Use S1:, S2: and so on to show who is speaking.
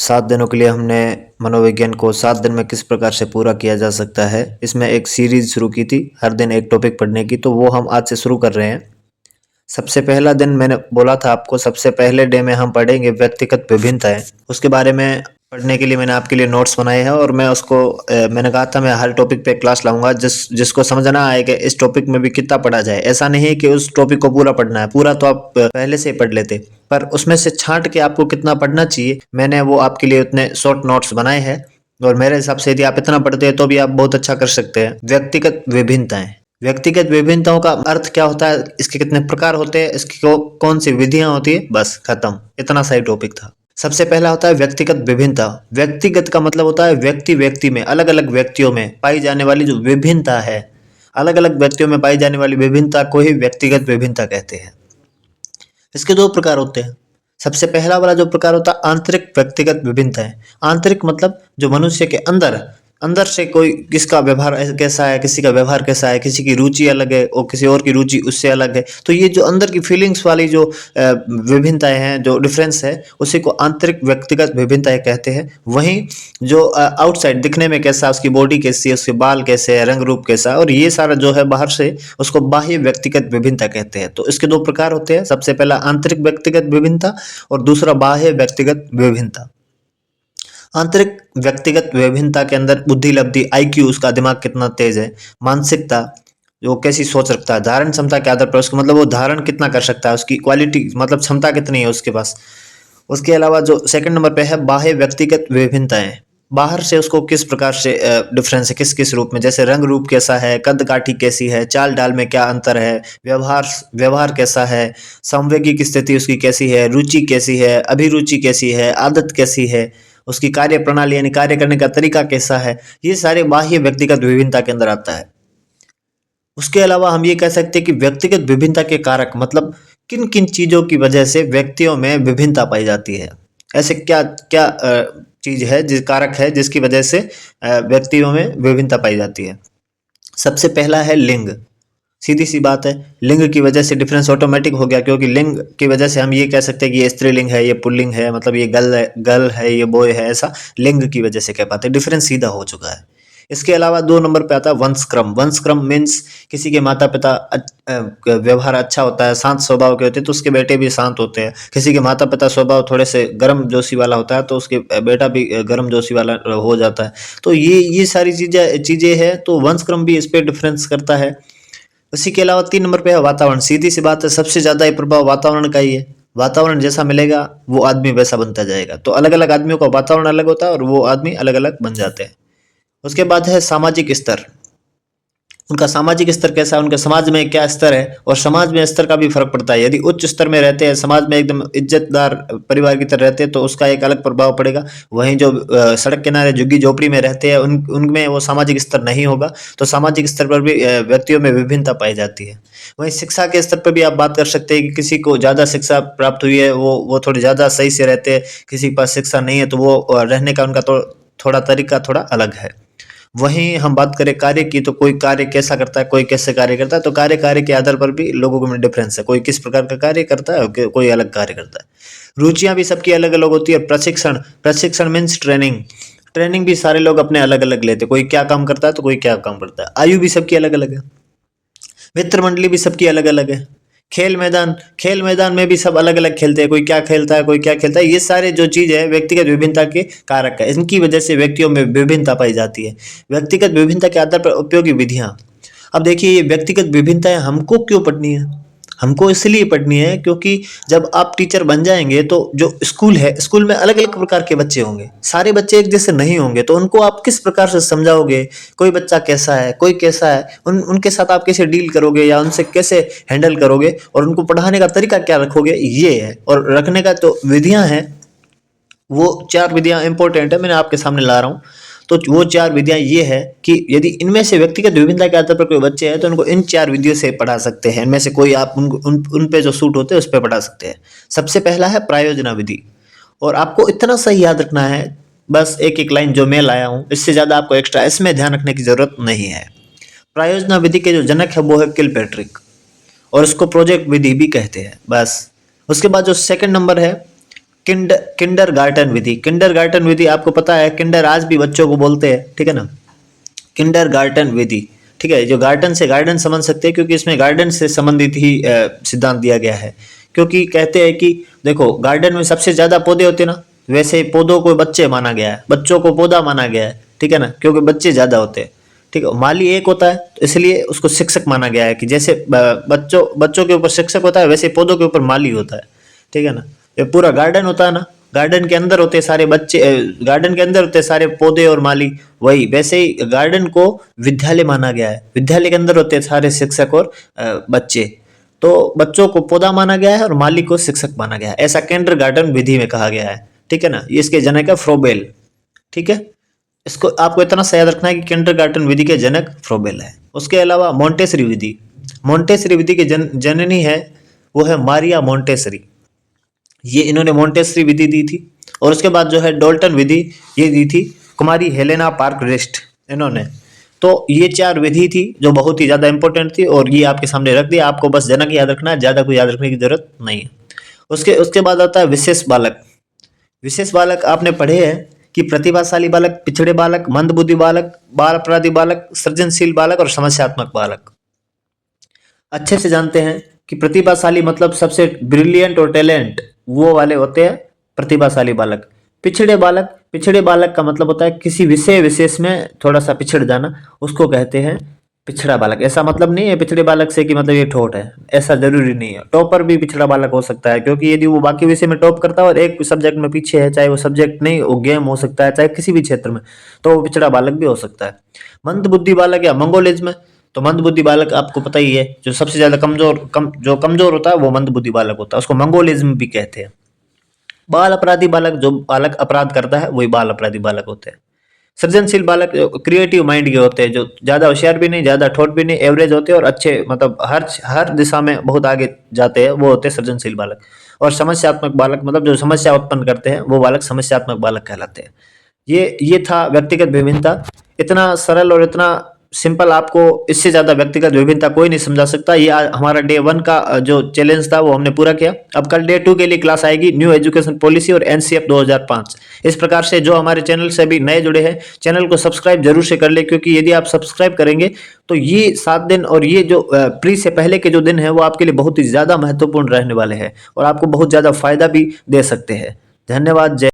S1: 7 दिनों के लिए हमने मनोविज्ञान को 7 दिन में किस प्रकार से पूरा किया जा सकता है, इसमें एक सीरीज शुरू की थी हर दिन एक टॉपिक पढ़ने की, तो वो हम आज से शुरू कर रहे हैं। सबसे पहला दिन मैंने बोला था आपको, सबसे पहले डे में हम पढ़ेंगे व्यक्तिगत विभिन्नताएं। उसके बारे में पढ़ने के लिए मैंने आपके लिए नोट्स बनाए हैं और मैं उसको मैंने कहा था मैं हर टॉपिक पे क्लास लाऊंगा, जिसको समझना आए कि इस टॉपिक में भी कितना पढ़ा जाए। ऐसा नहीं है कि उस टॉपिक को पूरा पढ़ना है, पूरा तो आप पहले से ही पढ़ लेते, पर उसमें से छांट के आपको कितना पढ़ना चाहिए, मैंने वो आपके लिए उतने शॉर्ट नोट्स बनाए हैं। और मेरे हिसाब से यदि आप इतना पढ़ते हैं तो भी आप बहुत अच्छा कर सकते हैं। व्यक्तिगत विभिन्नताएं, व्यक्तिगत विभिन्नताओं का अर्थ क्या होता है, इसके कितने प्रकार होते हैं, इसकी कौन सी विधियां होती है, बस खत्म, इतना सही टॉपिक था। सबसे पहला होता है व्यक्तिगत विभिन्नता। व्यक्तिगत का मतलब होता है व्यक्ति व्यक्ति में, अलग अलग व्यक्तियों में पाई जाने वाली जो विभिन्नता है, अलग अलग व्यक्तियों में पाई जाने वाली विभिन्नता को ही व्यक्तिगत विभिन्नता कहते हैं। इसके दो प्रकार होते हैं। सबसे पहला वाला जो प्रकार होता है आंतरिक व्यक्तिगत विभिन्नता है। आंतरिक मतलब जो मनुष्य के अंदर अंदर से कोई किसका व्यवहार कैसा है, किसी का व्यवहार कैसा है, किसी की रुचि अलग है और किसी और की रुचि उससे अलग है, तो ये जो अंदर की फीलिंग्स वाली जो विभिन्नताएं हैं, जो डिफरेंस है, उसी को आंतरिक व्यक्तिगत विभिन्नताएं कहते हैं। वहीं जो आउटसाइड दिखने में कैसा, उसकी बॉडी कैसी है, उसके बाल कैसे है, रंग रूप कैसा है, और ये सारा जो है बाहर से, उसको बाह्य व्यक्तिगत विभिन्नता कहते हैं। तो इसके दो प्रकार होते हैं, सबसे पहला आंतरिक व्यक्तिगत विभिन्नता और दूसरा बाह्य व्यक्तिगत विभिन्नता। आंतरिक व्यक्तिगत विभिन्नता के अंदर बुद्धि लब्धि, आईक्यू, उसका दिमाग कितना तेज है, मानसिकता, जो कैसी सोच रखता है, धारण क्षमता के आधार पर उसको मतलब वो धारण कितना कर सकता है, उसकी क्वालिटी मतलब क्षमता कितनी है उसके पास। उसके अलावा जो सेकंड नंबर पे है बाह्य व्यक्तिगत विभिन्नताएं, बाहर से उसको किस प्रकार से डिफरेंस है, किस किस रूप में, जैसे रंग रूप कैसा है, कद काठी कैसी है, चाल डाल में क्या अंतर है, व्यवहार व्यवहार कैसा है, संवेगिक स्थिति उसकी कैसी है, रुचि कैसी है, अभिरुचि कैसी है, आदत कैसी है, उसकी कार्य प्रणाली यानी कार्य करने का तरीका कैसा है, ये सारे बाह्य व्यक्तिगत विभिन्नता के अंदर आता है। उसके अलावा हम ये कह सकते हैं कि व्यक्तिगत विभिन्नता के कारक मतलब किन किन चीजों की वजह से व्यक्तियों में विभिन्नता पाई जाती है। ऐसे क्या क्या चीज है, जिस कारक है जिसकी वजह से व्यक्तियों में विभिन्नता पाई जाती है। सबसे पहला है लिंग। सीधी सी बात है, लिंग की वजह से डिफरेंस ऑटोमेटिक हो गया, क्योंकि लिंग की वजह से हम ये कह सकते हैं कि ये स्त्रीलिंग है, ये पुल्लिंग है, मतलब ये गर्ल है, ये बॉय है, ऐसा लिंग की वजह से कह पाते हैं, डिफरेंस सीधा हो चुका है। इसके अलावा 2 नंबर पे आता है वंशक्रम। वंशक्रम मीन्स किसी के माता पिता व्यवहार अच्छा होता है, शांत स्वभाव के होते हैं तो उसके बेटे भी शांत होते हैं। किसी के माता पिता स्वभाव थोड़े से गर्म जोशी वाला होता है तो उसके बेटा भी गर्म जोशी वाला हो जाता है। तो ये सारी चीजें हैं, तो वंशक्रम भी इस पे डिफरेंस करता है। उसी के अलावा 3 नंबर पे है वातावरण। सीधी सी बात है, सबसे ज्यादा ये प्रभाव वातावरण का ही है। वातावरण जैसा मिलेगा वो आदमी वैसा बनता जाएगा। तो अलग अलग आदमियों का वातावरण अलग होता है और वो आदमी अलग अलग बन जाते हैं। उसके बाद है सामाजिक स्तर। उनका सामाजिक स्तर कैसा है, उनके समाज में क्या स्तर है, और समाज में स्तर का भी फर्क पड़ता है। यदि उच्च स्तर में रहते हैं, समाज में एकदम इज्जतदार परिवार की तरह रहते हैं तो उसका एक अलग प्रभाव पड़ेगा। वहीं जो सड़क किनारे झुग्गी झोपड़ी में रहते हैं उनमें वो सामाजिक स्तर नहीं होगा, तो सामाजिक स्तर पर भी व्यक्तियों में विभिन्नता पाई जाती है। वहीं शिक्षा के स्तर पर भी आप बात कर सकते हैं कि किसी को ज़्यादा शिक्षा प्राप्त हुई है, वो थोड़ी ज़्यादा सही से रहते हैं, किसी के पास शिक्षा नहीं है तो वो रहने का उनका तो थोड़ा तरीका थोड़ा अलग है। वहीं हम बात करें कार्य की, तो कोई कार्य कैसा करता है, कोई कैसे कार्य करता है, तो कार्य के आधार पर भी लोगों में डिफरेंस है। कोई किस प्रकार का कार्य करता है, कोई अलग कार्य करता है। रुचियां भी सबकी अलग अलग होती है। प्रशिक्षण, प्रशिक्षण मीन्स ट्रेनिंग। ट्रेनिंग भी सारे लोग अपने अलग अलग लेते हैं, कोई क्या काम करता है तो कोई क्या काम करता है। आयु भी सबकी अलग अलग है। मित्र मंडली भी सबकी अलग अलग है। खेल मैदान में भी सब अलग अलग खेलते हैं, कोई क्या खेलता है, कोई क्या खेलता है। ये सारे जो चीज है व्यक्तिगत विभिन्नता के कारक है, इनकी वजह से व्यक्तियों में विभिन्नता पाई जाती है। व्यक्तिगत विभिन्नता के आधार पर उपयोगी विधियां। अब देखिए, ये व्यक्तिगत विभिन्नताएं हमको क्यों पढ़नी है? हमको इसलिए पढ़नी है क्योंकि जब आप टीचर बन जाएंगे तो जो स्कूल है, स्कूल में अलग अलग प्रकार के बच्चे होंगे, सारे बच्चे एक जैसे नहीं होंगे, तो उनको आप किस प्रकार से समझाओगे, कोई बच्चा कैसा है, कोई कैसा है, उनके साथ आप कैसे डील करोगे या उनसे कैसे हैंडल करोगे, और उनको पढ़ाने का तरीका क्या रखोगे, ये है। और रखने का तो विधियां हैं, वो 4 विधियां इंपॉर्टेंट है, मैंने आपके सामने ला रहा हूँ। तो वो 4 विधियां ये है कि यदि इनमें से व्यक्तिगत विभिन्नता के आधार पर कोई बच्चे हैं तो उनको इन 4 विधियों से पढ़ा सकते हैं। इनमें से कोई आप उन पे जो सूट होते हैं उस पे पढ़ा सकते हैं। सबसे पहला है प्रायोजना विधि, और आपको इतना सही याद रखना है, बस एक एक लाइन जो मैं लाया हूँ, इससे ज्यादा आपको एक्स्ट्रा इसमें ध्यान रखने की जरूरत नहीं है। प्रायोजना विधि के जो जनक है वो है किलपैट्रिक, और उसको प्रोजेक्ट विधि भी कहते हैं। बस उसके बाद जो सेकंड नंबर है किंडरगार्टन विधि। किंडरगार्टन विधि आपको पता है, किंडर आज भी बच्चों को बोलते हैं, ठीक है ना। किंडरगार्टन विधि, ठीक है, जो गार्डन से गार्डन समझ सकते हैं क्योंकि इसमें गार्डन से संबंधित ही सिद्धांत दिया गया है। क्योंकि कहते हैं कि देखो गार्डन में सबसे ज्यादा पौधे होते हैं ना, वैसे पौधों को बच्चे माना गया है, बच्चों को पौधा माना गया है, ठीक है ना, क्योंकि बच्चे ज्यादा होते हैं। ठीक है, माली एक होता है तो इसलिए उसको शिक्षक माना गया है कि जैसे बच्चों के ऊपर शिक्षक होता है वैसे पौधों के ऊपर माली होता है, ठीक है ना। ये पूरा गार्डन होता है ना, गार्डन के अंदर होते हैं सारे बच्चे, गार्डन के अंदर होते हैं सारे पौधे और माली, वही वैसे ही गार्डन को विद्यालय माना गया है, विद्यालय के अंदर होते हैं सारे शिक्षक और बच्चे। तो बच्चों को पौधा माना गया है और माली को शिक्षक माना गया है, ऐसा किंडरगार्टन विधि में कहा गया है, ठीक है ना। ये इसके जनक है फ्रोबेल, ठीक है। इसको आपको इतना सा याद रखना है कि किंडरगार्टन विधि के जनक फ्रोबेल है। उसके अलावा मोंटेसरी विधि, मोंटेसरी विधि के जननी है वो है मारिया मोंटेसरी। ये इन्होंने मोंटेसरी विधि दी थी। और उसके बाद जो है डोल्टन विधि ये दी थी कुमारी हेलेना पार्करेस्ट इन्होंने। तो ये 4 विधि थी जो बहुत ही ज्यादा इंपॉर्टेंट थी और ये आपके सामने रख दिया, आपको बस जनक याद रखना है, ज्यादा कोई याद रखने की जरूरत नहीं है। उसके उसके बाद आता है विशेष बालक। विशेष बालक आपने पढ़े हैं कि प्रतिभाशाली बालक, पिछड़े बालक, मंदबुद्धि बालक, बाल अपराधी बालक, सृजनशील बालक और समस्यात्मक बालक। अच्छे से जानते हैं कि प्रतिभाशाली मतलब सबसे ब्रिलियंट और टैलेंट वो वाले होते हैं प्रतिभाशाली बालक। पिछड़े बालक का मतलब होता है किसी विषय विशेष में थोड़ा सा पिछड़ जाना, उसको कहते हैं पिछड़ा बालक। ऐसा मतलब नहीं है पिछड़े बालक से कि मतलब ये ठोट है, ऐसा जरूरी नहीं है। टॉपर भी पिछड़ा बालक हो सकता है, क्योंकि यदि वो बाकी विषय में टॉप करता है और एक सब्जेक्ट में पीछे है, चाहे वो सब्जेक्ट नहीं वो गेम हो सकता है, चाहे किसी भी क्षेत्र में, तो वो पिछड़ा बालक भी हो सकता है। मंद बुद्धि बालक या मंगोलिज्म, तो मंद बुद्धि बालक आपको पता ही है, जो सबसे ज्यादा जो कमजोर होता है वो मंद बुद्धि बालक होता है, उसको मंगोलिज्म भी कहते हैं। बाल अपराधी बालक, जो बालक अपराध करता है वही बाल अपराधी बालक होते हैं। सृजनशील बालक क्रिएटिव माइंड के होते हैं, जो ज्यादा होशियार भी नहीं, ज्यादा ठोट भी नहीं, एवरेज होते हैं और अच्छे मतलब हर दिशा में बहुत आगे जाते हैं, वो होते हैं सृजनशील बालक। और समस्यात्मक बालक मतलब जो समस्या उत्पन्न करते हैं वो बालक समस्यात्मक बालक कहलाते हैं। ये था व्यक्तिगत विभिन्नता। इतना सरल और इतना सिंपल, आपको इससे ज्यादा व्यक्तिगत विभिन्नता कोई नहीं समझा सकता। ये हमारा डे 1 का जो चैलेंज था वो हमने पूरा किया। अब कल डे 2 के लिए क्लास आएगी, न्यू एजुकेशन पॉलिसी और एनसीएफ 2005। इस प्रकार से जो हमारे चैनल से अभी नए जुड़े हैं, चैनल को सब्सक्राइब जरूर से कर ले, क्योंकि यदि आप सब्सक्राइब करेंगे तो ये 7 दिन और ये जो प्री से पहले के जो दिन है वो आपके लिए बहुत ही ज्यादा महत्वपूर्ण रहने वाले हैं और आपको बहुत ज्यादा फायदा भी दे सकते हैं। धन्यवाद। जय